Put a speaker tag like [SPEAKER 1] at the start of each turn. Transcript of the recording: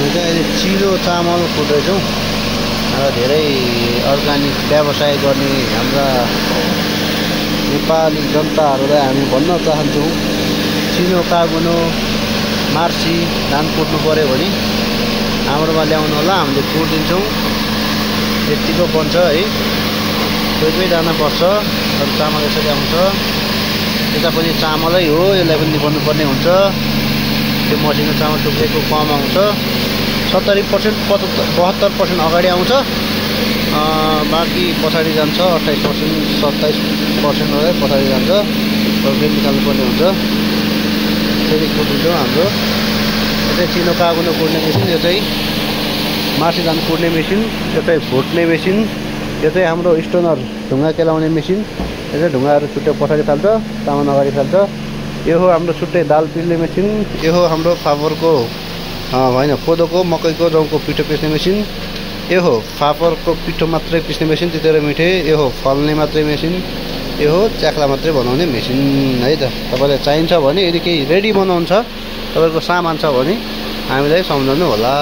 [SPEAKER 1] हामी चाहिँ अहिले चिलो चामल कुट्दैछौँ र धेरै अर्गानिक व्यवसाय गर्ने हाम्रा नेपाली जनताहरूलाई हामी भन्न चाहन्छौँ चिनो कागुनो मार्सी धान कुट्नु पर्यो भने हाम्रोमा ल्याउनु होला, हामीले कुटिदिन्छौँ। यतिको बन्छ है, कोही दाना पर्छ र चामल यसरी आउँछ। यता पनि चामलै हो, यसलाई पनि निकाल्नु पर्ने हुन्छ। त्यो मसिनो चामल टुक्रेको कम आउँछ, 70% 72% अगाडि आउँछ, बाँकी पछाडि जान्छ। 28% 27% पछाडि जान्छ। फेरि निकाल्नु पर्ने हुन्छ। फेरि कुटिन्छौँ हाम्रो। यो चाहिँ चिनो कागुनो कुट्ने मेसिन, यो चाहिँ मार्सी धान कुट्ने मेसिन, यो चाहिँ भुट्ने मेसिन, यो चाहिँ हाम्रो स्टोनर ढुङ्गा केलाउने मेसिन। यो चाहिँ ढुङ्गाहरू छुट्टै पछाडि फाल्छ, चामल अगाडि फाल्छ। यो हो हाम्रो छुट्टै दाल पिस्ने मेसिन। यो हो हाम्रो फापरको होइन कोदोको मकैको जौको पिठो पिस्ने मेसिन। यो हो फापरको पिठो मात्रै पिस्ने मेसिन, त्यतिखेर मिठे। यो हो फल्ने मात्रै मेसिन। यो हो च्याख्ला मात्रै बनाउने मेसिन है त। तपाईँलाई चाहिन्छ भने, यदि केही रेडी बनाउनु छ, तपाईँको सामान छ भने हामीलाई सम्झाउनु होला।